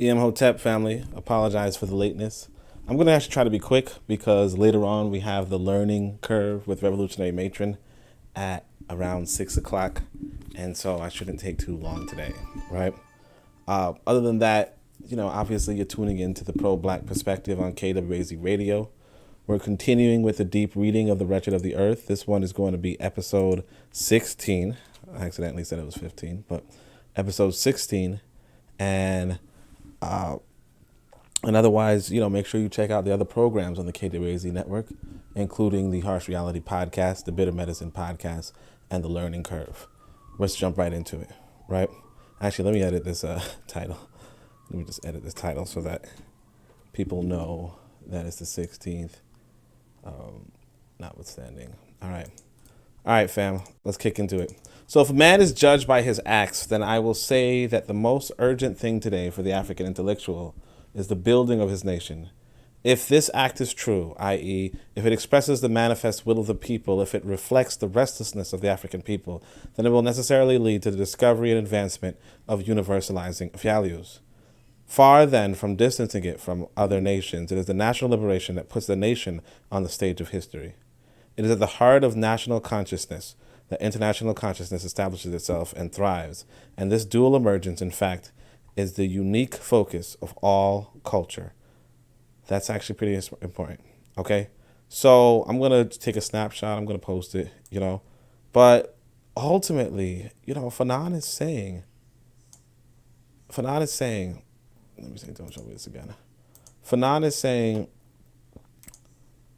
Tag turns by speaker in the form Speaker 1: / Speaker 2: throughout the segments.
Speaker 1: Hotep family, apologize for the lateness. I'm going to actually try to be quick because later on we have the learning curve with Revolutionary Matron at around 6 o'clock. And so I shouldn't take too long today, right? Other than that, obviously you're tuning into the pro-black perspective on KWAZ Radio. We're continuing with the deep reading of the Wretched of the Earth. This one is going to be episode 16. I accidentally said it was 15, but episode 16. And otherwise, make sure you check out the other programs on the KWAZ network, including the Harsh Reality Podcast, the Bitter Medicine Podcast, and the Learning Curve. Let's jump right into it, right? Actually, let me edit this title. Let me just edit this title so that people know that it's the 16th, notwithstanding. All right, fam, let's kick into it. So if a man is judged by his acts, then I will say that the most urgent thing today for the African intellectual is the building of his nation. If this act is true, i.e., if it expresses the manifest will of the people, if it reflects the restlessness of the African people, then it will necessarily lead to the discovery and advancement of universalizing values. Far then from distancing it from other nations, it is the national liberation that puts the nation on the stage of history. It is at the heart of national consciousness that international consciousness establishes itself and thrives, and this dual emergence, in fact, is the unique focus of all culture. That's actually pretty important, okay? So I'm going to take a snapshot. I'm going to post it, But ultimately, Fanon is saying, let me say, don't show me this again. Fanon is saying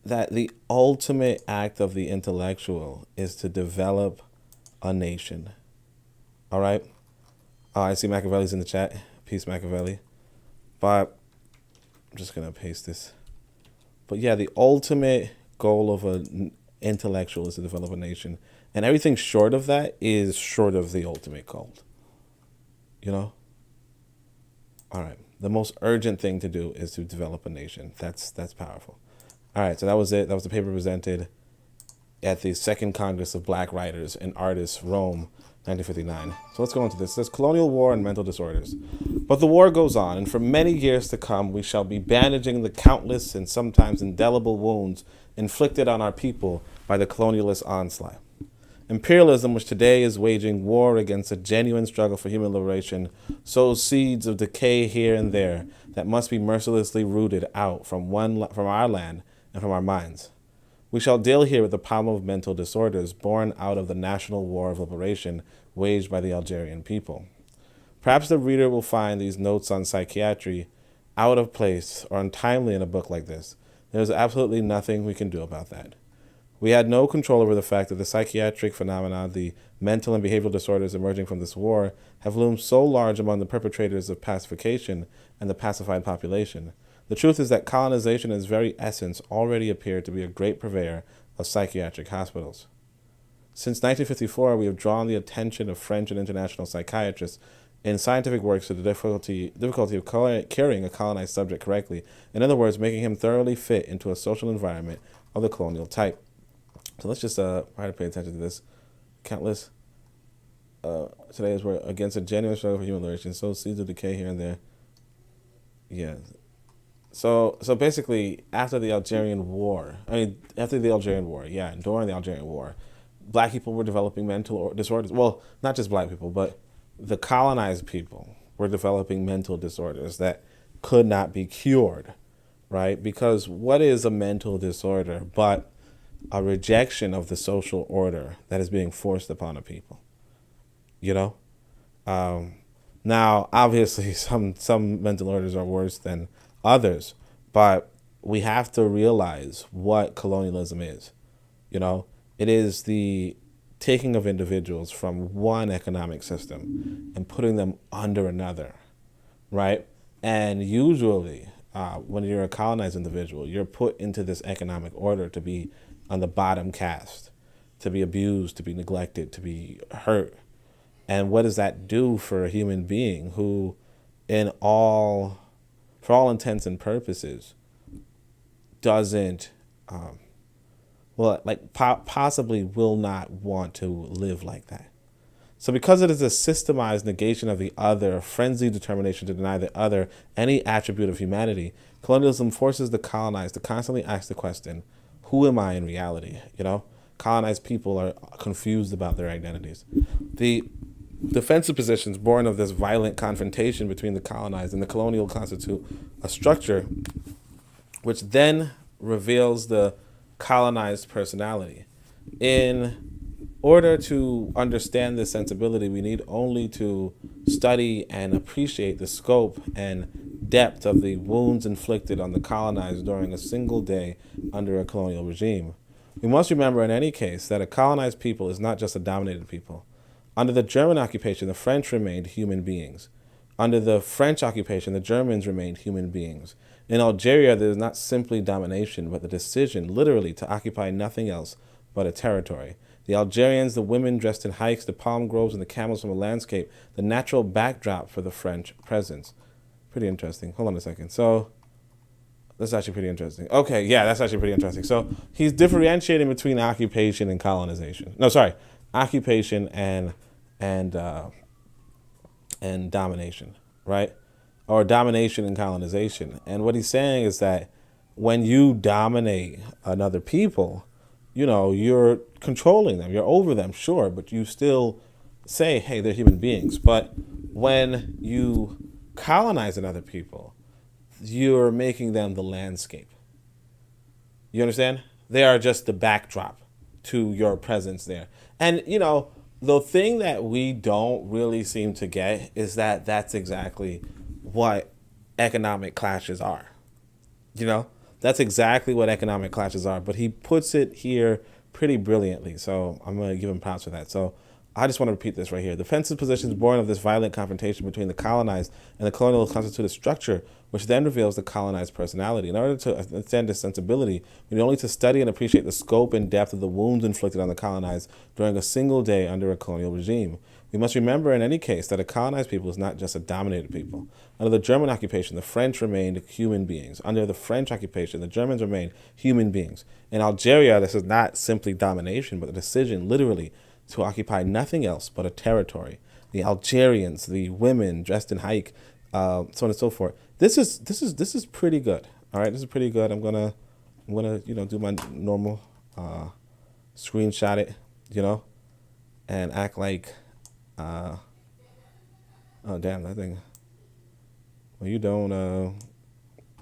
Speaker 1: that the ultimate act of the intellectual is to develop a nation. All right? I see Machiavelli's in the chat. Peace, Machiavelli. But I'm just going to paste this. But yeah, the ultimate goal of an intellectual is to develop a nation. And everything short of that is short of the ultimate goal. All right. The most urgent thing to do is to develop a nation. That's powerful. All right, so that was it. That was the paper presented at the Second Congress of Black Writers and Artists, Rome, 1959. So let's go into this. It says colonial war and mental disorders. But the war goes on, and for many years to come, we shall be bandaging the countless and sometimes indelible wounds inflicted on our people by the colonialist onslaught. Imperialism, which today is waging war against a genuine struggle for human liberation, sows seeds of decay here and there that must be mercilessly rooted out from our land and from our minds. We shall deal here with the problem of mental disorders born out of the national war of liberation waged by the Algerian people. Perhaps the reader will find these notes on psychiatry out of place or untimely in a book like this. There is absolutely nothing we can do about that. We had no control over the fact that the psychiatric phenomena, the mental and behavioral disorders emerging from this war, have loomed so large among the perpetrators of pacification and the pacified population. The truth is that colonization in its very essence already appeared to be a great purveyor of psychiatric hospitals. Since 1954, we have drawn the attention of French and international psychiatrists in scientific works to the difficulty of curing a colonized subject correctly. In other words, making him thoroughly fit into a social environment of the colonial type. So let's just try to pay attention to this. Countless. Today is we're against a genuine struggle for human liberation. So seeds of decay here and there. Yeah. So basically, after the Algerian War, during the Algerian War, black people were developing mental disorders. Well, not just black people, but the colonized people were developing mental disorders that could not be cured, right? Because what is a mental disorder but a rejection of the social order that is being forced upon a people? Now, obviously, some mental disorders are worse than others, but we have to realize what colonialism is. It is the taking of individuals from one economic system and putting them under another, right? And usually, when you're a colonized individual, you're put into this economic order to be on the bottom caste, to be abused, to be neglected, to be hurt. And what does that do for a human being who, for all intents and purposes, doesn't, possibly will not want to live like that? So because it is a systemized negation of the other, a frenzied determination to deny the other any attribute of humanity, colonialism forces the colonized to constantly ask the question, who am I in reality? Colonized people are confused about their identities. The defensive positions born of this violent confrontation between the colonized and the colonial constitute a structure which then reveals the colonized personality. In order to understand this sensibility, we need only to study and appreciate the scope and depth of the wounds inflicted on the colonized during a single day under a colonial regime. We must remember in any case that a colonized people is not just a dominated people. Under the German occupation, the French remained human beings. Under the French occupation, the Germans remained human beings. In Algeria, there is not simply domination, but the decision, literally, to occupy nothing else but a territory. The Algerians, the women dressed in hikes, the palm groves, and the camels from a landscape, the natural backdrop for the French presence. Pretty interesting. Hold on a second. So, that's actually pretty interesting. Okay, yeah, that's actually pretty interesting. So, he's differentiating between occupation and colonization. No, sorry, occupation and domination, right? Or domination and colonization. And what he's saying is that when you dominate another people, you're controlling them, you're over them, sure, but you still say, hey, they're human beings. But when you colonize another people, you're making them the landscape. You understand? They are just the backdrop to your presence there. And, the thing that we don't really seem to get is that that's exactly what economic clashes are. That's exactly what economic clashes are. But he puts it here pretty brilliantly. So I'm going to give him props for that. So I just want to repeat this right here. Defensive positions born of this violent confrontation between the colonized and the colonial constitute a structure which then reveals the colonized personality. In order to understand this sensibility, we need only to study and appreciate the scope and depth of the wounds inflicted on the colonized during a single day under a colonial regime. We must remember in any case that a colonized people is not just a dominated people. Under the German occupation, the French remained human beings. Under the French occupation, the Germans remained human beings. In Algeria, this is not simply domination, but a decision, literally, to occupy nothing else but a territory. The Algerians, the women dressed in hike, so on and so forth. This is pretty good. All right, this is pretty good. I'm gonna do my normal screenshot it, and act like oh damn, that thing. Well, you don't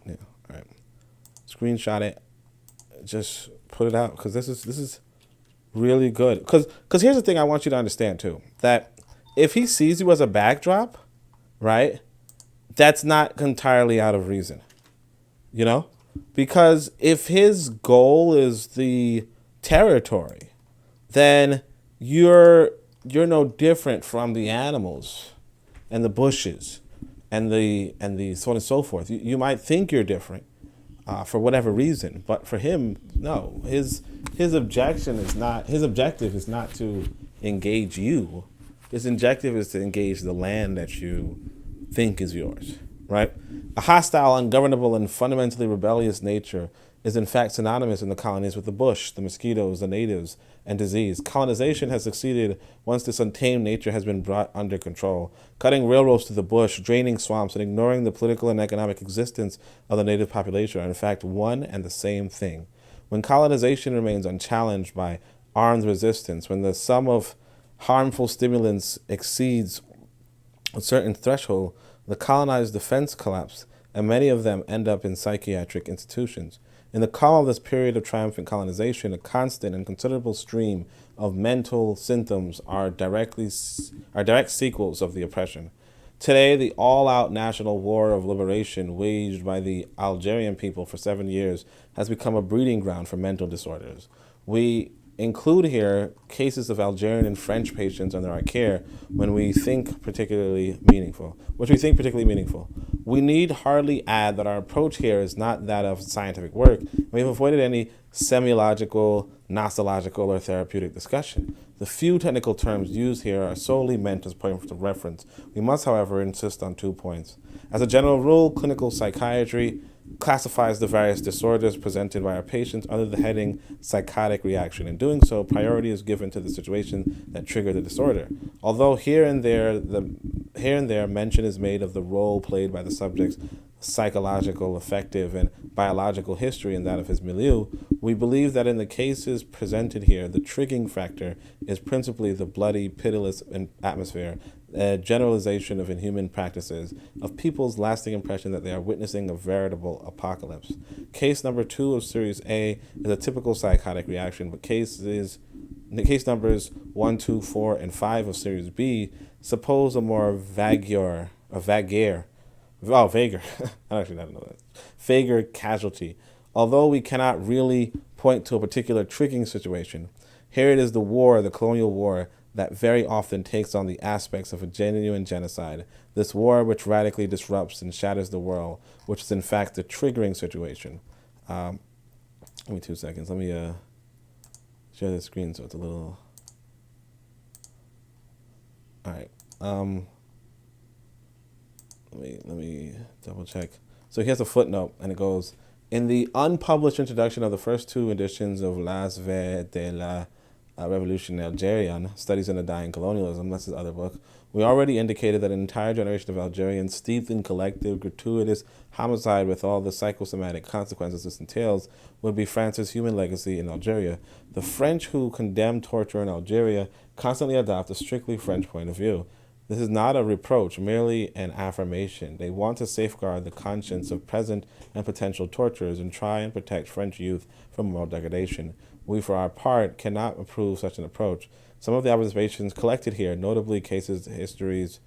Speaker 1: yeah, all right. Screenshot it. Just put it out because this is really good. Because here's the thing I want you to understand too, that if he sees you as a backdrop, right, that's not entirely out of reason, because if his goal is the territory, then you're no different from the animals and the bushes and the so on and so forth. You might think you're different for whatever reason, but for him, no. His objective is not to engage you. His objective is to engage the land that you think is yours, right? A hostile, ungovernable, and fundamentally rebellious nature is in fact synonymous in the colonies with the bush, the mosquitoes, the natives, and disease. Colonization has succeeded once this untamed nature has been brought under control, cutting railroads to the bush, draining swamps, and ignoring the political and economic existence of the native population are in fact one and the same thing. When colonization remains unchallenged by armed resistance, when the sum of harmful stimulants exceeds a certain threshold, the colonized defense collapse, and many of them end up in psychiatric institutions. In the calm of this period of triumphant colonization, a constant and considerable stream of mental symptoms are direct sequels of the oppression. Today, the all-out national war of liberation waged by the Algerian people for 7 years has become a breeding ground for mental disorders. We include here cases of Algerian and French patients under our care which we think particularly meaningful. We need hardly add that our approach here is not that of scientific work. We have avoided any semiological, nosological, or therapeutic discussion. The few technical terms used here are solely meant as points of reference. We must, however, insist on 2 points. As a general rule, clinical psychiatry classifies the various disorders presented by our patients under the heading psychotic reaction. In doing so, priority is given to the situation that triggered the disorder. Although here and there mention is made of the role played by the subject's psychological, affective, and biological history and that of his milieu, we believe that in the cases presented here, the triggering factor is principally the bloody, pitiless atmosphere, a generalization of inhuman practices, of people's lasting impression that they are witnessing a veritable apocalypse. Case number 2 of Series A is a typical psychotic reaction, but case numbers 1, 2, 4, and 5 of Series B suppose a more vaguer, vaguer casualty. Although we cannot really point to a particular triggering situation, here it is the colonial war, that very often takes on the aspects of a genuine genocide. This war which radically disrupts and shatters the world, which is in fact the triggering situation. Give me 2 seconds. Let me share the screen so it's a little... All right. Let me double check. So here's a footnote, and it goes, in the unpublished introduction of the first 2 editions of Las Ve de la Revolution Algerian, Studies in the Dying Colonialism, that's his other book, we already indicated that an entire generation of Algerians steeped in collective, gratuitous homicide with all the psychosomatic consequences this entails would be France's human legacy in Algeria. The French who condemn torture in Algeria constantly adopt a strictly French point of view. This is not a reproach, merely an affirmation. They want to safeguard the conscience of present and potential torturers and try and protect French youth from moral degradation. We, for our part, cannot approve such an approach. Some of the observations collected here, notably cases histories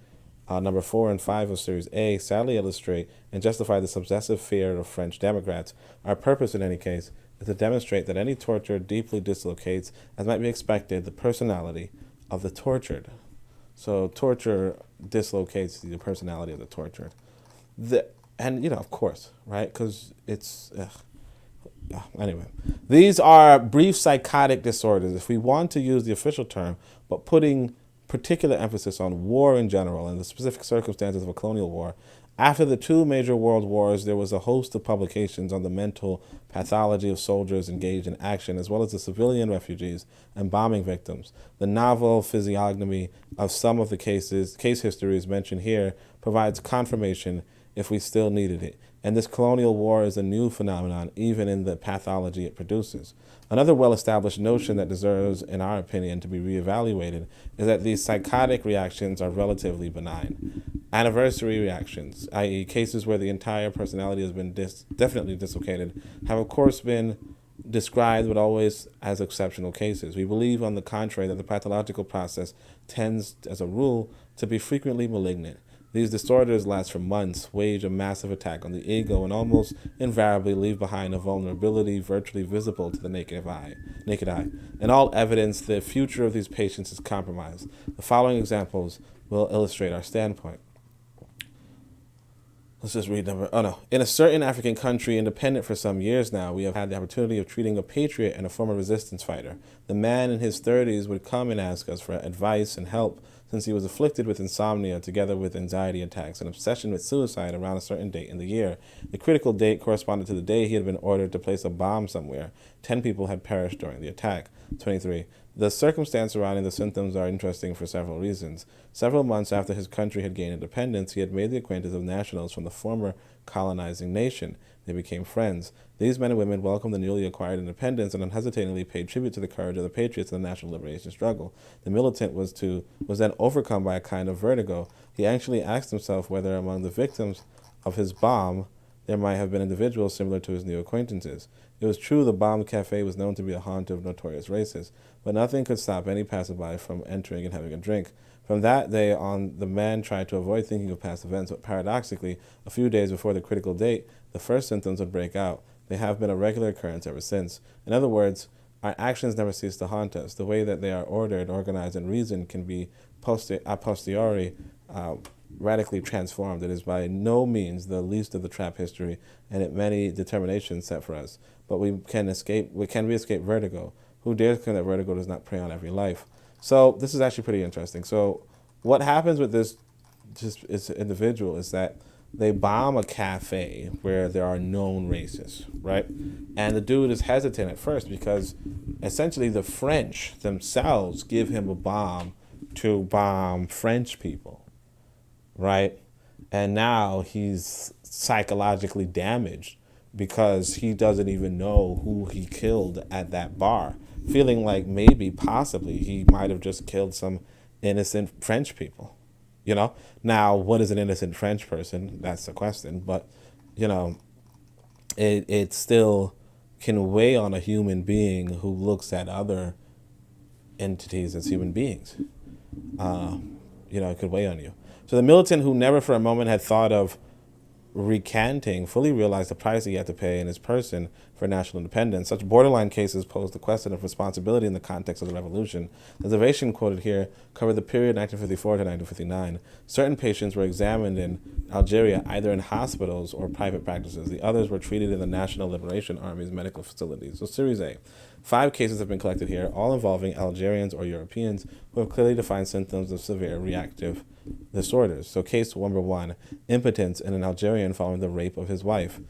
Speaker 1: number 4 and 5 of Series A, sadly illustrate and justify this obsessive fear of French Democrats. Our purpose, in any case, is to demonstrate that any torture deeply dislocates, as might be expected, the personality of the tortured. So torture dislocates the personality of the tortured. And, of course, right? Because it's... Anyway, these are brief psychotic disorders, if we want to use the official term, but putting particular emphasis on war in general and the specific circumstances of a colonial war. After the 2 major world wars, there was a host of publications on the mental pathology of soldiers engaged in action, as well as the civilian refugees and bombing victims. The novel physiognomy of some of the case histories mentioned here provides confirmation if we still needed it. And this colonial war is a new phenomenon, even in the pathology it produces. Another well-established notion that deserves, in our opinion, to be reevaluated is that these psychotic reactions are relatively benign. Anniversary reactions, i.e. cases where the entire personality has been definitely dislocated, have of course been described, but always as exceptional cases. We believe, on the contrary, that the pathological process tends, as a rule, to be frequently malignant. These disorders last for months, wage a massive attack on the ego, and almost invariably leave behind a vulnerability virtually visible to the naked eye. In all evidence, the future of these patients is compromised. The following examples will illustrate our standpoint. Let's just read number. In a certain African country, independent for some years now, we have had the opportunity of treating a patriot and a former resistance fighter. The man in his 30s would come and ask us for advice and help, since he was afflicted with insomnia together with anxiety attacks and obsession with suicide around a certain date in the year. The critical date corresponded to the day he had been ordered to place a bomb somewhere. 10 people had perished during the attack. 23. The circumstances surrounding the symptoms are interesting for several reasons. Several months after his country had gained independence, he had made the acquaintance of nationals from the former colonizing nation. They became friends. These men and women welcomed the newly acquired independence and unhesitatingly paid tribute to the courage of the patriots in the national liberation struggle. The militant was then overcome by a kind of vertigo. He actually asked himself whether among the victims of his bomb there might have been individuals similar to his new acquaintances. It was true the bombed cafe was known to be a haunt of notorious racists, but nothing could stop any passerby from entering and having a drink. From that day on, the man tried to avoid thinking of past events, but paradoxically, a few days before the critical date, the first symptoms would break out. They have been a regular occurrence ever since. In other words, our actions never cease to haunt us. The way that they are ordered, organized, and reasoned can be a posteriori radically transformed. It is by no means the least of the trap history and it many determinations set for us. But we can escape vertigo? Who dares claim that vertigo does not prey on every life? So this is actually pretty interesting. So what happens with this individual is that They bomb a cafe where there are known racists, right? And the dude is hesitant at first because essentially the French themselves give him a bomb to bomb French people, right? And now he's psychologically damaged because he doesn't even know who he killed at that bar, feeling like maybe, possibly, he might have just killed some innocent French people. You know, now what is an innocent French person? That's the question. But you know, it still can weigh on a human being who looks at other entities as human beings. Uh, it could weigh on you. So the militant who never for a moment had thought of recanting fully realized the price he had to pay in his person for national independence. Such borderline cases pose the question of responsibility in the context of the revolution. The observation quoted here covered the period 1954 to 1959. Certain patients were examined in Algeria either in hospitals or private practices. The others were treated in the National Liberation Army's medical facilities. So Series A. 5 cases have been collected here, all involving Algerians or Europeans who have clearly defined symptoms of severe reactive disorders. So case number 1, impotence in an Algerian following the rape of his wife.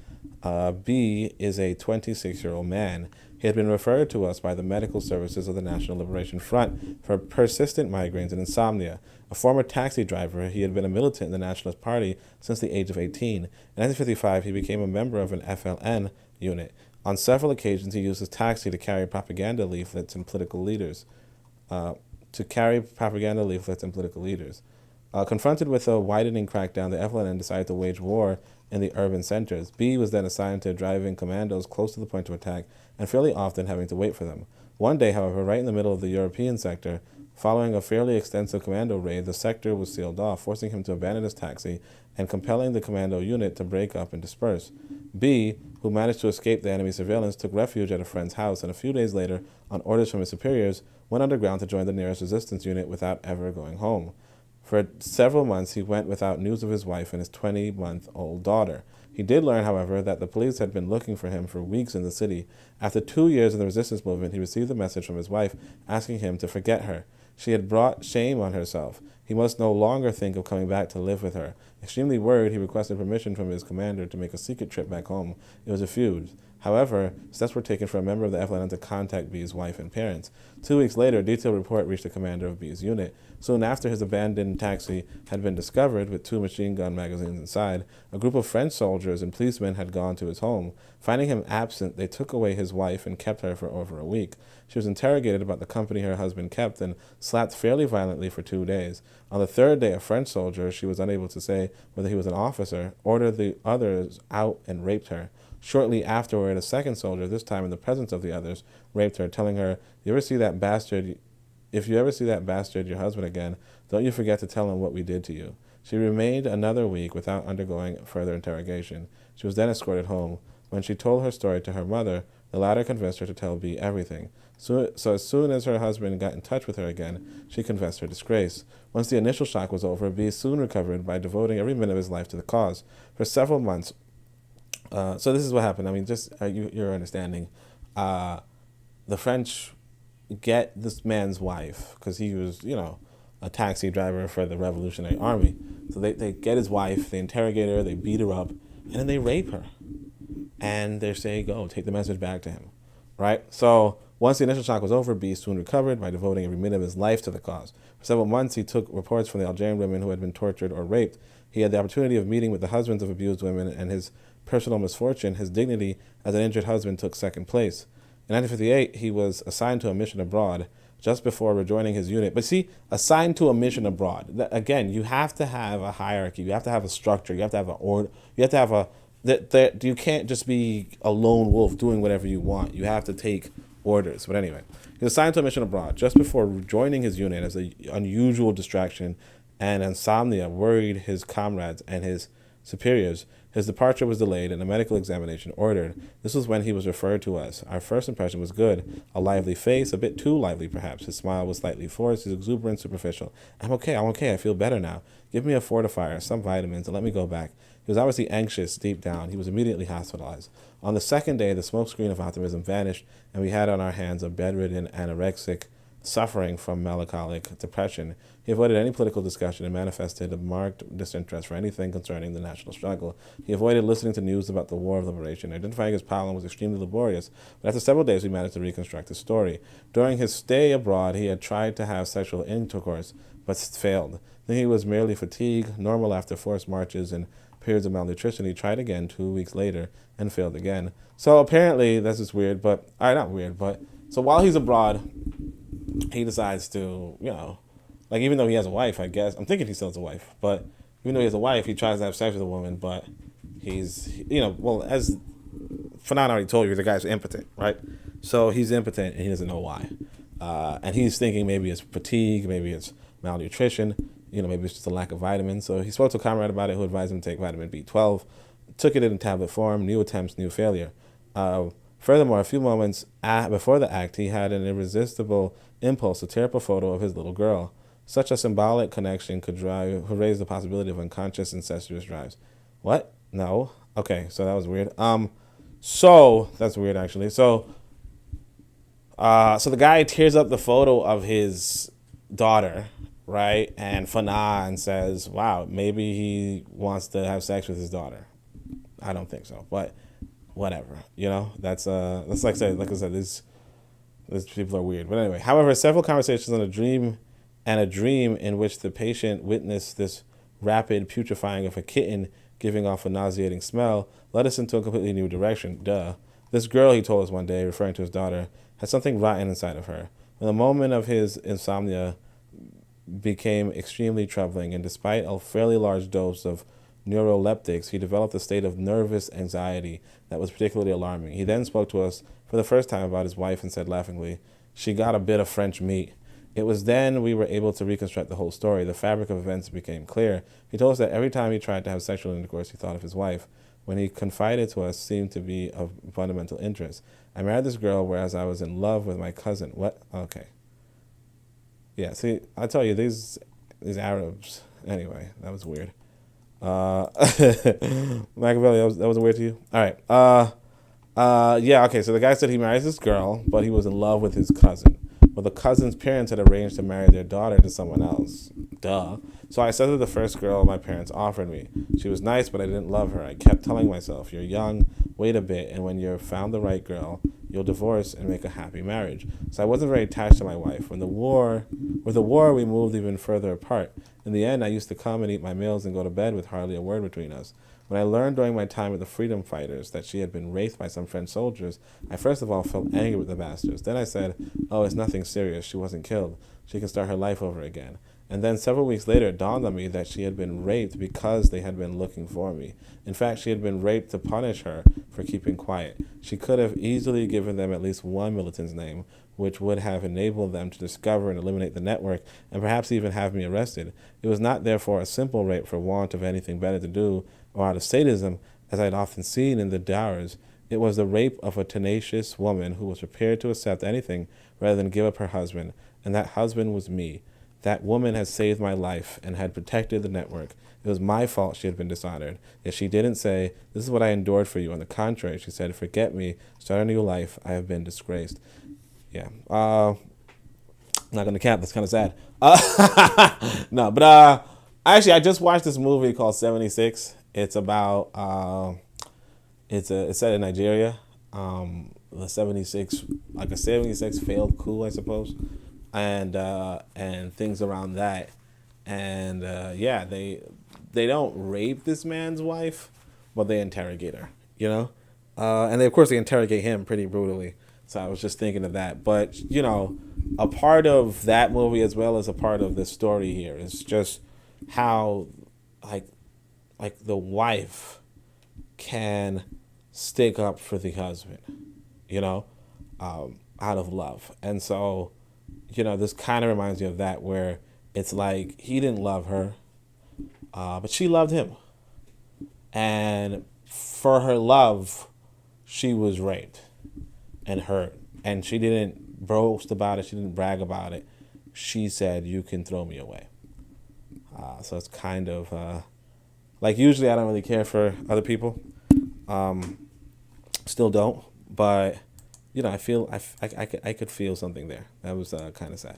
Speaker 1: B is a 26-year-old man. He had been referred to us by the medical services of the National Liberation Front for persistent migraines and insomnia. A former taxi driver, he had been a militant in the Nationalist Party since the age of 18. In 1955, he became a member of an FLN unit. On several occasions, he used his taxi to carry propaganda leaflets and political leaders. Confronted with a widening crackdown, the FLN decided to wage war in the urban centers. B was then assigned to driving commandos close to the point of attack and fairly often having to wait for them. One day, however, right in the middle of the European sector, following a fairly extensive commando raid, the sector was sealed off, forcing him to abandon his taxi and compelling the commando unit to break up and disperse. B, who managed to escape the enemy surveillance, took refuge at a friend's house and a few days later, on orders from his superiors, went underground to join the nearest resistance unit without ever going home. For several months, he went without news of his wife and his 20-month-old daughter. He did learn, however, that the police had been looking for him for weeks in the city. After 2 years in the resistance movement, he received a message from his wife asking him to forget her. She had brought shame on herself. He must no longer think of coming back to live with her. Extremely worried, he requested permission from his commander to make a secret trip back home. It was refused. However, steps were taken for a member of the FLN to contact B's wife and parents. 2 weeks later, a detailed report reached the commander of B's unit. Soon after his abandoned taxi had been discovered with 2 machine gun magazines inside, a group of French soldiers and policemen had gone to his home. Finding him absent, they took away his wife and kept her for over a week. She was interrogated about the company her husband kept and slapped fairly violently for 2 days. On the 3rd day, a French soldier, she was unable to say whether he was an officer, ordered the others out and raped her. Shortly afterward, a second soldier, this time in the presence of the others, raped her, telling her, if you ever see that bastard, your husband again, don't you forget to tell him what we did to you. She remained another week without undergoing further interrogation. She was then escorted home. When she told her story to her mother, the latter convinced her to tell B everything. So as soon as her husband got in touch with her again, she confessed her disgrace. Once the initial shock was over, B soon recovered by devoting every minute of his life to the cause. For several months, so this is what happened. I mean, just your understanding. The French get this man's wife because he was, a taxi driver for the Revolutionary Army. So they get his wife, they interrogate her, they beat her up, and then they rape her. And they say, go, take the message back to him, right? So once the initial shock was over, B soon recovered by devoting every minute of his life to the cause. For several months, he took reports from the Algerian women who had been tortured or raped. He had the opportunity of meeting with the husbands of abused women, and his personal misfortune, his dignity as an injured husband, took second place. In 1958, he was assigned to a mission abroad just before rejoining his unit. But see, assigned to a mission abroad, again, you have to have a hierarchy, you have to have a structure, you have to have an order, you have to have that you can't just be a lone wolf doing whatever you want. You have to take orders. But anyway, he was assigned to a mission abroad just before joining his unit as an unusual distraction and insomnia worried his comrades and his superiors. His departure was delayed and a medical examination ordered. This was when he was referred to us. Our first impression was good. A lively face, a bit too lively perhaps. His smile was slightly forced, his exuberance superficial. I'm okay, I feel better now. Give me a fortifier, some vitamins, and let me go back. He was obviously anxious deep down. He was immediately hospitalized. On the second day, the smokescreen of optimism vanished, and we had on our hands a bedridden, anorexic suffering from melancholic depression. He avoided any political discussion and manifested a marked disinterest for anything concerning the national struggle. He avoided listening to news about the War of Liberation. Identifying his problem was extremely laborious, but after several days we managed to reconstruct his story. During his stay abroad, he had tried to have sexual intercourse, but failed. Then he was merely fatigued, normal after forced marches and periods of malnutrition. He tried again 2 weeks later and failed again. So apparently, that's just weird, but, not weird, but, so while he's abroad, he decides to, like, even though he has a wife, I guess, I'm thinking he still has a wife, but even though he has a wife, he tries to have sex with a woman, but he's, well, as Fanon already told you, the guy's impotent, right? So he's impotent and he doesn't know why. And he's thinking maybe it's fatigue, maybe it's malnutrition, maybe it's just a lack of vitamins. So he spoke to a comrade about it who advised him to take vitamin B12, took it in tablet form, new attempts, new failure. Furthermore, a few moments before the act, he had an irresistible impulse to tear up a photo of his little girl. Such a symbolic connection could raise the possibility of unconscious incestuous drives. What? No. Okay, so that was weird. So that's weird actually. So the guy tears up the photo of his daughter, right? And Fanon says, "Wow, maybe he wants to have sex with his daughter." I don't think so, but whatever. That's like I said, these people are weird. But anyway, however, several conversations on a dream in which the patient witnessed this rapid putrefying of a kitten giving off a nauseating smell led us into a completely new direction. This girl, he told us one day, referring to his daughter, had something rotten inside of her. When the moment of his insomnia became extremely troubling, and despite a fairly large dose of neuroleptics, he developed a state of nervous anxiety that was particularly alarming. He then spoke to us for the first time about his wife and said laughingly, "She got a bit of French meat." It was then we were able to reconstruct the whole story. The fabric of events became clear. He told us that every time he tried to have sexual intercourse, he thought of his wife. When he confided to us, seemed to be of fundamental interest. "I married this girl, whereas I was in love with my cousin." What? Okay. Yeah, see, I tell you, these Arabs. Anyway, that was weird. Machiavelli, that was weird to you? All right. Yeah, okay, so the guy said he marries this girl, but he was in love with his cousin. Well, the cousin's parents had arranged to marry their daughter to someone else. Duh. So I said to the first girl my parents offered me. She was nice, but I didn't love her. I kept telling myself, "You're young, wait a bit, and when you've found the right girl, you'll divorce and make a happy marriage." So I wasn't very attached to my wife. With the war, we moved even further apart. In the end, I used to come and eat my meals and go to bed with hardly a word between us. When I learned during my time with the freedom fighters that she had been raped by some French soldiers, I first of all felt angry with the bastards. Then I said, "Oh, it's nothing serious. She wasn't killed. She can start her life over again." And then several weeks later, it dawned on me that she had been raped because they had been looking for me. In fact, she had been raped to punish her for keeping quiet. She could have easily given them at least one militant's name, which would have enabled them to discover and eliminate the network, and perhaps even have me arrested. It was not therefore a simple rape for want of anything better to do, or out of sadism, as I had often seen in the dowries. It was the rape of a tenacious woman who was prepared to accept anything rather than give up her husband, and that husband was me. That woman had saved my life and had protected the network. It was my fault she had been dishonored. Yet she didn't say, "This is what I endured for you." On the contrary, she said, "Forget me, start a new life. I have been disgraced." Yeah. Not going to cap. That's kind of sad. No, but actually, I just watched this movie called 76. It's about, it's set in Nigeria. The 76, like a 76 failed coup, I suppose. And things around that. And yeah, they don't rape this man's wife, but they interrogate her, and of course they interrogate him pretty brutally. So I was just thinking of that. But, a part of that movie as well as a part of the story here is just how, like the wife can stick up for the husband, out of love. And so, this kind of reminds me of that, where it's like he didn't love her, but she loved him. And for her love, she was raped and hurt. And she didn't boast about it. She didn't brag about it. She said, "You can throw me away." So it's kind of like, usually I don't really care for other people. Still don't. But I could feel something there. That was kind of sad.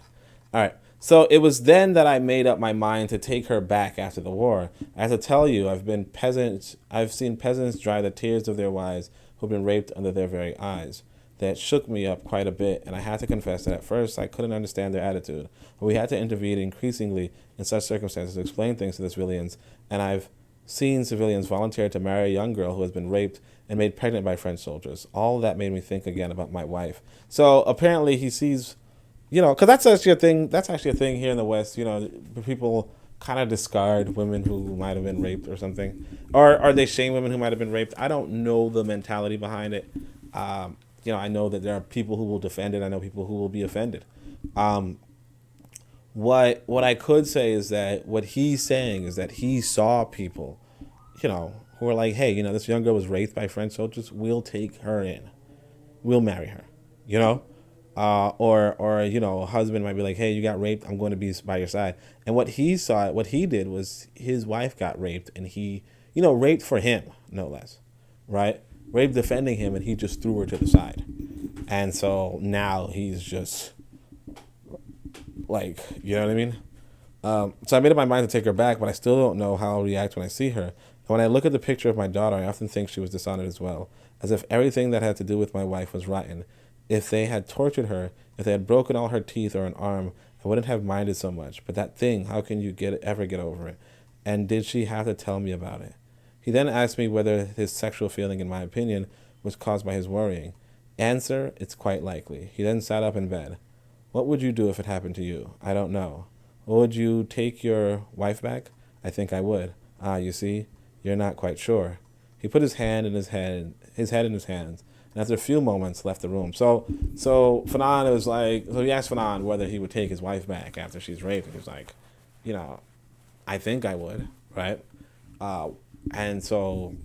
Speaker 1: All right. So it was then that I made up my mind to take her back after the war. I have to tell you, I've seen peasants dry the tears of their wives who've been raped under their very eyes. That shook me up quite a bit, and I had to confess that at first I couldn't understand their attitude. But we had to intervene increasingly in such circumstances to explain things to the civilians, and I've seen civilians volunteer to marry a young girl who has been raped and made pregnant by French soldiers. All that made me think again about my wife. So apparently he sees, because that's actually a thing. That's actually a thing here in the West. People kind of discard women who might have been raped or something, or they shame women who might have been raped. I don't know the mentality behind it. I know that there are people who will defend it. I know people who will be offended. What I could say is that what he's saying is that he saw people, who are like, hey, this young girl was raped by French soldiers. We'll take her in. We'll marry her, or a husband might be like, hey, you got raped. I'm going to be by your side. And what he did was his wife got raped, and he, raped for him, no less, right? Raped defending him, and he just threw her to the side. And so now he's just like, you know what I mean? So I made up my mind to take her back, but I still don't know how I'll react when I see her. And when I look at the picture of my daughter, I often think she was dishonored as well, as if everything that had to do with my wife was rotten. If they had tortured her, if they had broken all her teeth or an arm, I wouldn't have minded so much. But that thing, how can you ever get over it? And did she have to tell me about it? He then asked me whether his sexual feeling, in my opinion, was caused by his worrying. Answer, it's quite likely. He then sat up in bed. What would you do if it happened to you? I don't know. Would you take your wife back? I think I would. You see, you're not quite sure. He put his head in his hands, and after a few moments left the room. So Fanon was like, so he asked Fanon whether he would take his wife back after she's raped, and he was like, I think I would, right? And so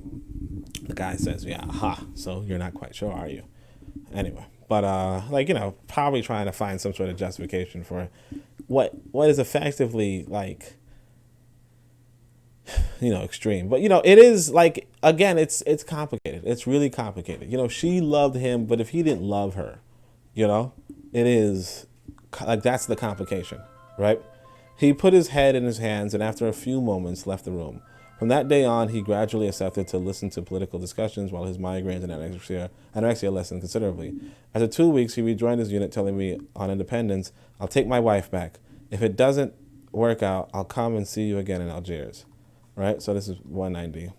Speaker 1: the guy says, yeah, so you're not quite sure, are you? Anyway, but probably trying to find some sort of justification for what is effectively like, extreme. But it is like, again, it's complicated. It's really complicated. She loved him, but if he didn't love her, it is like, that's the complication, right? He put his head in his hands and after a few moments left the room. From that day on, he gradually accepted to listen to political discussions while his migraines and anorexia lessened considerably. After 2 weeks, he rejoined his unit, telling me on independence, I'll take my wife back. If it doesn't work out, I'll come and see you again in Algiers. Right? So this is 190.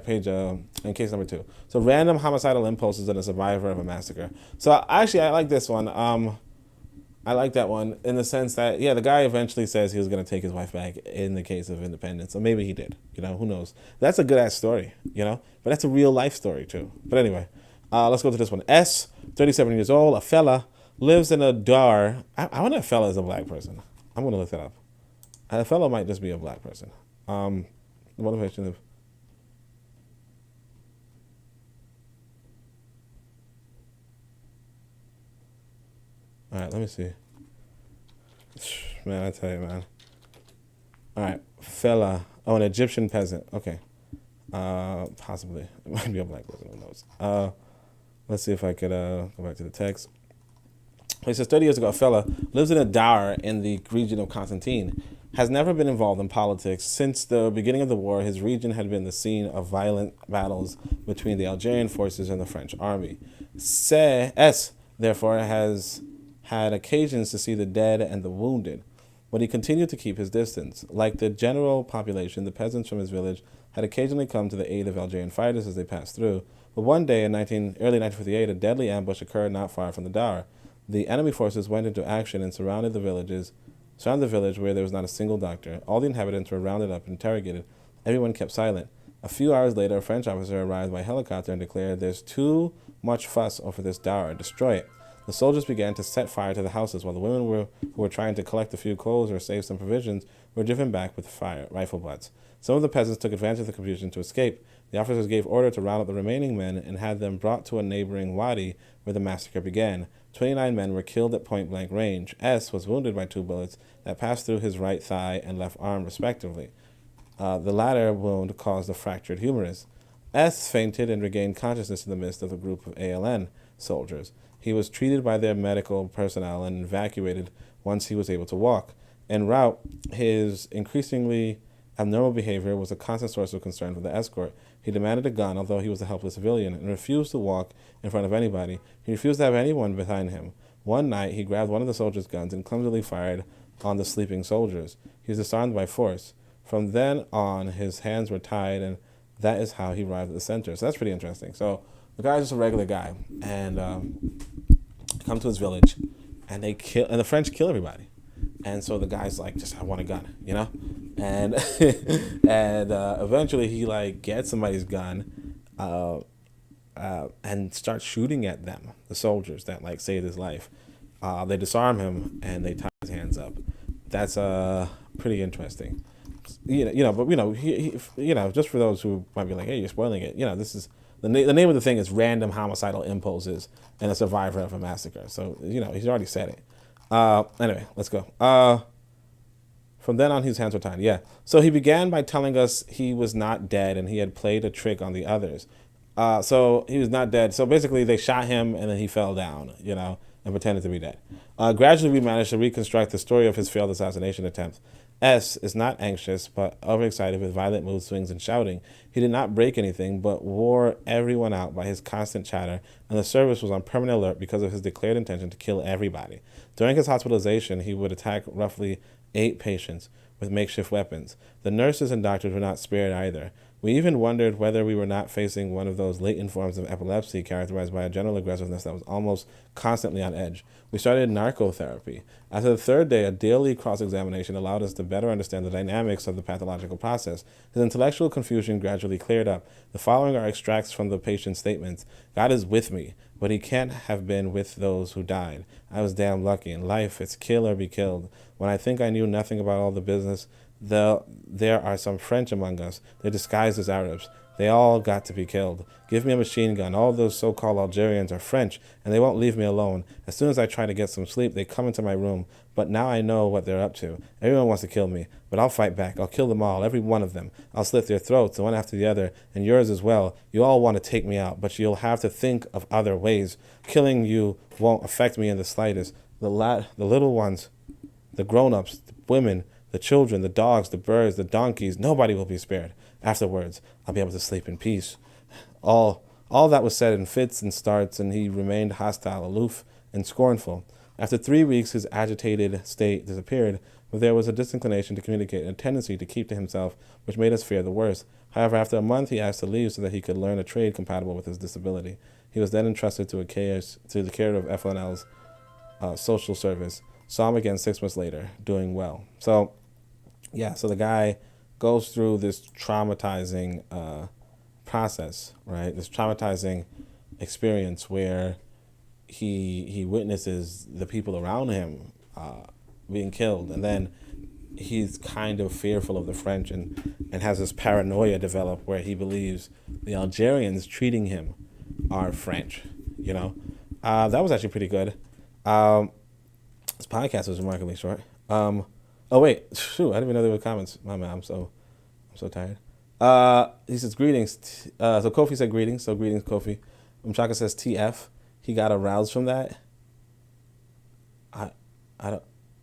Speaker 1: Page, in case number 2. So random homicidal impulses and a survivor of a massacre. So actually, I like this one. I like that one in the sense that, the guy eventually says he was going to take his wife back in the case of independence. Or maybe he did. Who knows? That's a good-ass story, But that's a real-life story, too. But anyway, let's go to this one. S, 37 years old, a fella, lives in a dar. I wonder if fella is a black person. I'm going to look that up. A fella might just be a black person. The motivation of... All right, let me see. Man, I tell you, man. All right, fella. Oh, an Egyptian peasant. Okay. Possibly. It might be a black person, who knows. Let's see if I could go back to the text. He says, 30 years ago, a fella lives in a dar in the region of Constantine. Has never been involved in politics. Since the beginning of the war, his region had been the scene of violent battles between the Algerian forces and the French army. S, therefore, has had occasions to see the dead and the wounded, but he continued to keep his distance. Like the general population, the peasants from his village had occasionally come to the aid of Algerian fighters as they passed through. But one day in early 1958, a deadly ambush occurred not far from the Dar. The enemy forces went into action and surrounded the village where there was not a single doctor. All the inhabitants were rounded up and interrogated. Everyone kept silent. A few hours later, a French officer arrived by helicopter and declared, "There's too much fuss over this Dar. Destroy it." The soldiers began to set fire to the houses, while the women who were trying to collect a few clothes or save some provisions were driven back with rifle butts. Some of the peasants took advantage of the confusion to escape. The officers gave order to round up the remaining men and had them brought to a neighboring wadi where the massacre began. 29 men were killed at point-blank range. S was wounded by 2 bullets that passed through his right thigh and left arm, respectively. The latter wound caused a fractured humerus. S fainted and regained consciousness in the midst of a group of ALN soldiers. He was treated by their medical personnel and evacuated once he was able to walk. En route, his increasingly abnormal behavior was a constant source of concern for the escort. He demanded a gun, although he was a helpless civilian, and refused to walk in front of anybody. He refused to have anyone behind him. One night, he grabbed one of the soldiers' guns and clumsily fired on the sleeping soldiers. He was disarmed by force. From then on, his hands were tied, and that is how he arrived at the center. So that's pretty interesting. So the guy's just a regular guy, and come to his village, and the French kill everybody. And so the guy's like, just, I want a gun, you know? And and eventually he like gets somebody's gun and starts shooting at them, the soldiers that like saved his life. They disarm him and they tie his hands up. That's pretty interesting. But just for those who might be like, hey, you're spoiling it. This is the name of the thing is random homicidal impulses and a survivor of a massacre. So he's already said it. Anyway, let's go. From then on, his hands were tied. Yeah. So he began by telling us he was not dead and he had played a trick on the others. So he was not dead. So basically, they shot him and then he fell down, and pretended to be dead. Gradually, we managed to reconstruct the story of his failed assassination attempt. S is not anxious, but overexcited with violent mood swings and shouting. He did not break anything, but wore everyone out by his constant chatter, and the service was on permanent alert because of his declared intention to kill everybody. During his hospitalization, he would attack roughly 8 patients with makeshift weapons. The nurses and doctors were not spared either. We even wondered whether we were not facing one of those latent forms of epilepsy characterized by a general aggressiveness that was almost constantly on edge. We started narcotherapy. After the 3rd day, a daily cross-examination allowed us to better understand the dynamics of the pathological process. His intellectual confusion gradually cleared up. The following are extracts from the patient's statements. God is with me, but he can't have been with those who died. I was damn lucky. In life, it's kill or be killed. When I think I knew nothing about all the business, there are some French among us. They're disguised as Arabs. They all got to be killed. Give me a machine gun. All those so-called Algerians are French, and they won't leave me alone. As soon as I try to get some sleep, they come into my room. But now I know what they're up to. Everyone wants to kill me, but I'll fight back. I'll kill them all, every one of them. I'll slit their throats, one after the other, and yours as well. You all want to take me out, but you'll have to think of other ways. Killing you won't affect me in the slightest. The little ones, the grown-ups, the women, the children, the dogs, the birds, the donkeys, nobody will be spared. Afterwards, I'll be able to sleep in peace. All that was said in fits and starts, and he remained hostile, aloof, and scornful. After 3 weeks, his agitated state disappeared, but there was a disinclination to communicate and a tendency to keep to himself, which made us fear the worst. However, after a month, he asked to leave so that he could learn a trade compatible with his disability. He was then entrusted to the care of FNL's social service. Saw him again 6 months later, doing well. So the guy goes through this traumatizing process, right? This traumatizing experience where he witnesses the people around him being killed, and then he's kind of fearful of the French and has this paranoia develop where he believes the Algerians treating him are French, That was actually pretty good. This podcast was remarkably short. Oh wait, shoot! I didn't even know there were comments. My man, I'm so tired. He says greetings. So Kofi said greetings. So greetings, Kofi. Mchaka says TF. He got aroused from that. I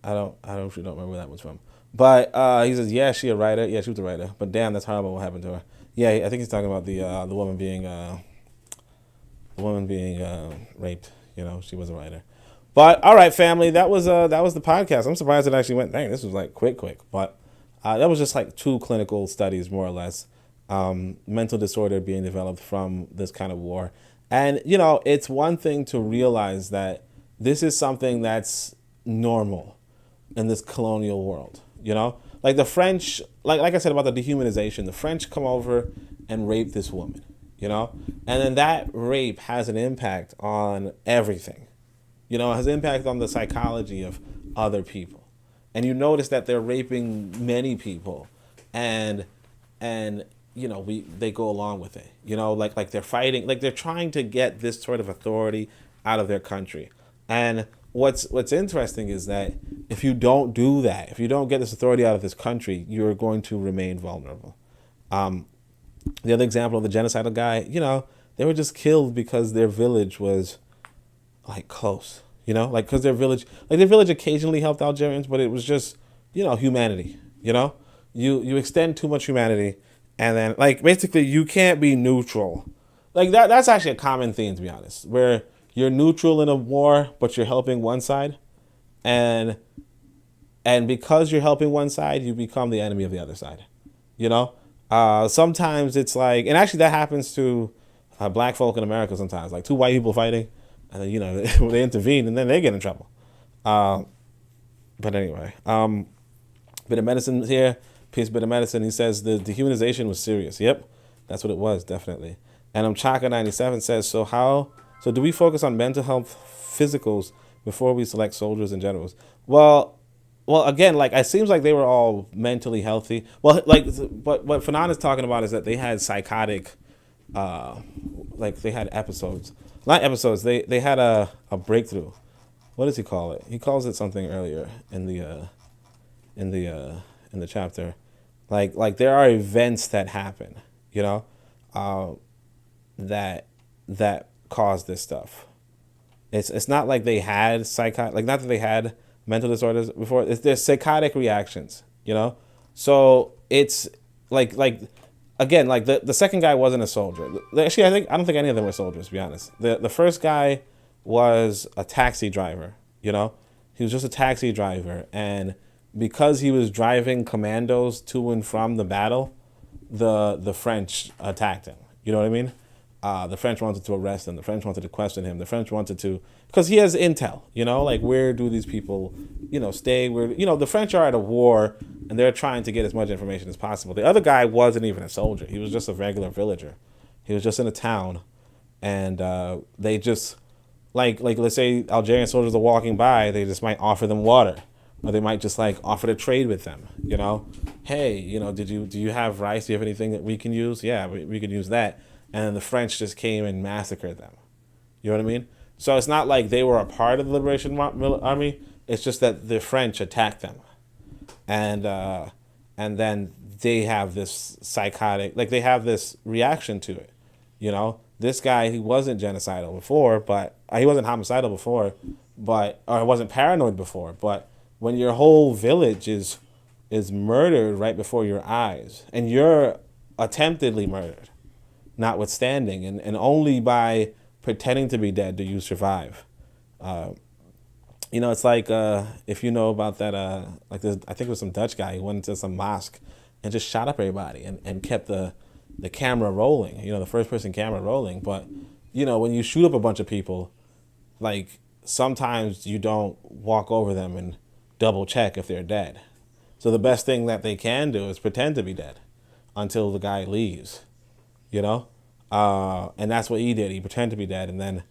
Speaker 1: don't remember where that was from. But he says, yeah, she a writer. Yeah, she was a writer. But damn, that's horrible. What happened to her? Yeah, I think he's talking about the woman being raped. She was a writer. But all right, family, that was the podcast. I'm surprised it actually went. Dang, this was like quick. But that was just like 2 clinical studies, more or less. Mental disorder being developed from this kind of war, and it's one thing to realize that this is something that's normal in this colonial world. Like the French, like I said about the dehumanization, the French come over and rape this woman, and then that rape has an impact on everything. It has impact on the psychology of other people. And you notice that they're raping many people and they go along with it. Like they're fighting, like they're trying to get this sort of authority out of their country. And what's interesting is that if you don't do that, if you don't get this authority out of this country, you're going to remain vulnerable. The other example of the genocidal guy, they were just killed because their village was like close, like because their village occasionally helped Algerians, but it was just, humanity, you extend too much humanity, and then like basically you can't be neutral, like that's actually a common theme, to be honest, where you're neutral in a war, but you're helping one side, and because you're helping one side, you become the enemy of the other side, you know. Sometimes it's like, and actually that happens to black folk in America sometimes, like two white people fighting, and then they intervene, and then they get in trouble. Uh, but anyway, bit of medicine here, piece bit of medicine. He says the dehumanization was serious. Yep, that's what it was, definitely. And Chaka 97 says, so do we focus on mental health physicals before we select soldiers and generals? Well, again, like it seems like they were all mentally healthy. Well, like, but what Fanon is talking about is that they had psychotic, like they had episodes, not episodes. They had a breakthrough. What does he call it? He calls it something earlier in the chapter. Like there are events that happen, uh, that cause this stuff. It's not like they had not that they had mental disorders before. There's psychotic reactions, So it's like again, like the second guy wasn't a soldier. Actually, I don't think any of them were soldiers, to be honest. The first guy was a taxi driver, He was just a taxi driver, and because he was driving commandos to and from the battle, the French attacked him. You know what I mean? The French wanted to arrest him. The French wanted to question him. The French wanted to, because he has intel, like where do these people, stay? Where, the French are at a war and they're trying to get as much information as possible. The other guy wasn't even a soldier. He was just a regular villager. He was just in a town, and they just, like let's say Algerian soldiers are walking by, they just might offer them water, or they might just like offer to trade with them. Hey, do you have rice? Do you have anything that we can use? Yeah, we could use that. And the French just came and massacred them. You know what I mean? So it's not like they were a part of the Liberation Army. It's just that the French attacked them, and then they have this psychotic, like they have this reaction to it. This guy, he wasn't genocidal before, but he wasn't homicidal before, or wasn't paranoid before. But when your whole village is murdered right before your eyes, and you're attemptedly murdered, notwithstanding, and only by pretending to be dead do you survive. It's like if you know about that, like this, I think it was some Dutch guy who went into some mosque and just shot up everybody and kept the camera rolling, the first person camera rolling. But when you shoot up a bunch of people, like sometimes you don't walk over them and double check if they're dead. So the best thing that they can do is pretend to be dead until the guy leaves. And that's what he did. He pretended to be dead, and then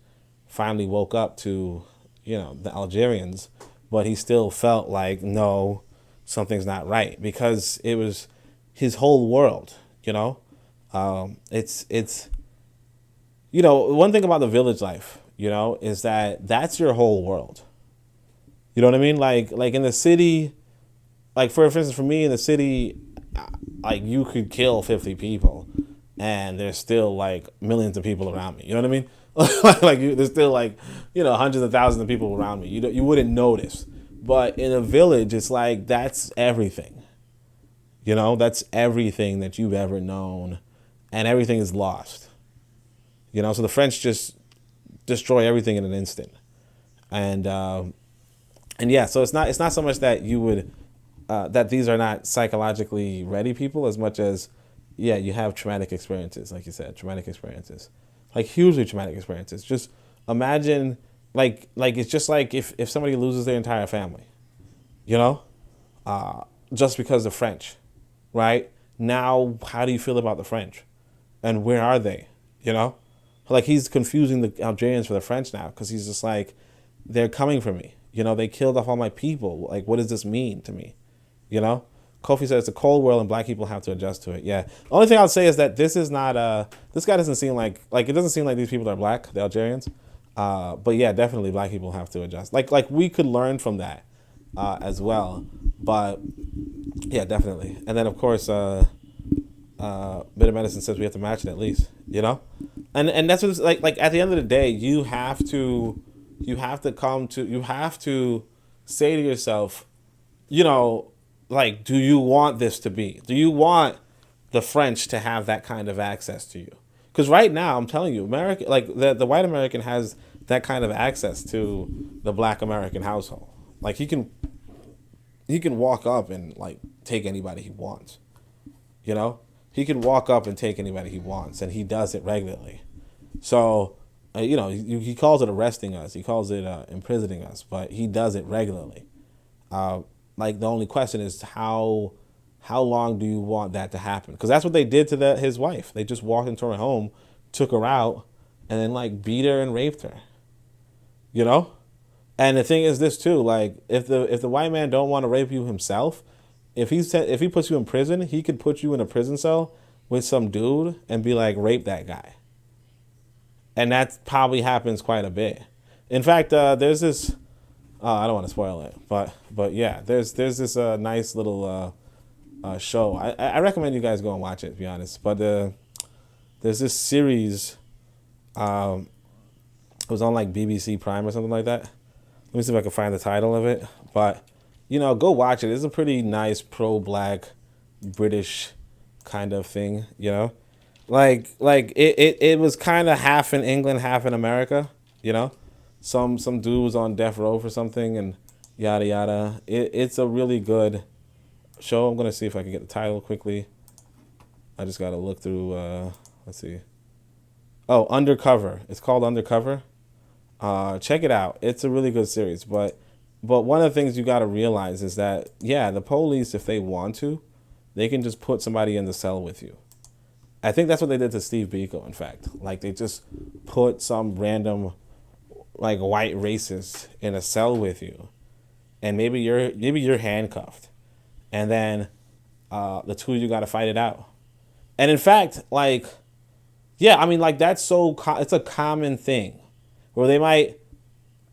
Speaker 1: finally woke up to, the Algerians, but he still felt like, no, something's not right, because it was his whole world. It's one thing about the village life, is that that's your whole world. You know what I mean? Like in the city, like for instance, for me in the city, like you could kill 50 people. And there's still like millions of people around me. You know what I mean? There's still like, hundreds of thousands of people around me. You wouldn't notice. But in a village, it's like that's everything. That's everything that you've ever known, and everything is lost. So the French just destroy everything in an instant. And yeah, so it's not so much that you would that these are not psychologically ready people as much as, yeah, you have traumatic experiences, like you said, like hugely traumatic experiences. Just imagine, like it's just like if somebody loses their entire family, just because of French, right? Now, how do you feel about the French, and where are they? Like he's confusing the Algerians for the French now, because he's just like, they're coming for me. They killed off all my people. Like, what does this mean to me? Kofi says it's a cold world and black people have to adjust to it. Yeah. The only thing I'll say is that this is not this guy doesn't seem like it doesn't seem like these people are black, the Algerians. But yeah, definitely black people have to adjust. Like we could learn from that as well. But yeah, definitely. And then of course Bit of Medicine says we have to match it at least, And that's what it's like at the end of the day, you have to you have to say to yourself, you know, like, do you want this to be? Do you want the French to have that kind of access to you? Because right now, I'm telling you, America, like the white American has that kind of access to the black American household. Like he can walk up and like take anybody he wants. You know, he can walk up and take anybody he wants, and he does it regularly. So, you know, he calls it arresting us. He calls it imprisoning us, but he does it regularly. Like the only question is how long do you want that to happen? Because that's what they did to his wife. They just walked into her home, took her out, and then like beat her and raped her. You know, and the thing is this too. Like if the white man don't want to rape you himself, if he puts you in prison, he could put you in a prison cell with some dude and be like, rape that guy. And that probably happens quite a bit. In fact, there's this. I don't want to spoil it, but yeah, there's this nice little show. I recommend you guys go and watch it, to be honest. But there's this series. It was on like BBC Prime or something like that. Let me see if I can find the title of it. But you know, go watch it. It's a pretty nice pro-black British kind of thing. You know, like it was kind of half in England, half in America. You know, some dude was on death row for something and yada yada. It's a really good show. I'm gonna see if I can get the title quickly. I just gotta look through. Let's see. Oh, Undercover. It's called Undercover. Check it out. It's a really good series. But one of the things you got to realize is that, yeah, the police, if they want to, they can just put somebody in the cell with you. I think that's what they did to Steve Biko, in fact. Like, they just put some random, like, white racist in a cell with you. And maybe you're handcuffed. And then the two of you got to fight it out. And in fact, like, yeah, I mean, like, that's it's a common thing. Where they might,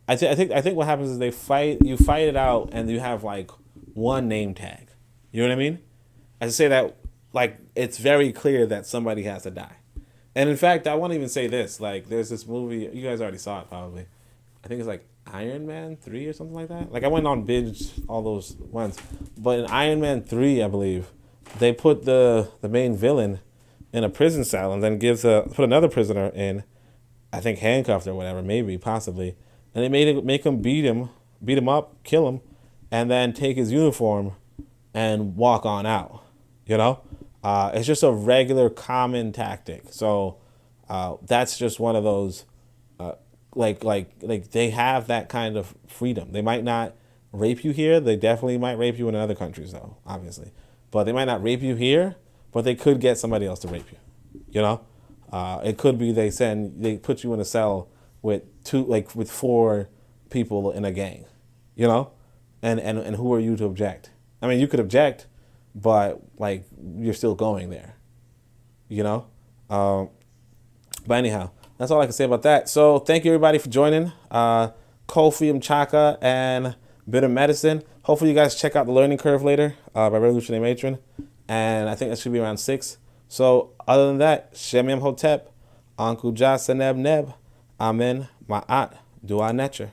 Speaker 1: I think what happens is you fight it out, and you have like one name tag. You know what I mean? I say that like it's very clear that somebody has to die. And in fact, I won't even say this. Like, there's this movie, you guys already saw it probably. I think it's like Iron Man 3 or something like that. Like, I went on binge all those ones, but in Iron Man 3, I believe, they put the main villain in a prison cell and then put another prisoner in. I think handcuffed or whatever, maybe, possibly. And they make him beat him up, kill him, and then take his uniform and walk on out. You know? It's just a regular common tactic. So that's just one of those, like they have that kind of freedom. They might not rape you here. They definitely might rape you in other countries, though, obviously. But they might not rape you here, but they could get somebody else to rape you. You know? It could be they put you in a cell with with 4 people in a gang, you know, and who are you to object? I mean, you could object, but like you're still going there, you know. But anyhow, that's all I can say about that. So thank you everybody for joining. Kofi Mchaka and Bitter Medicine. Hopefully you guys check out The Learning Curve later by Revolutionary Matron, and I think that should be around 6. So other than that, Shem Yam Hotep, Anku Ja Seneb Neb, Amen, Ma'at, Dua Netcher.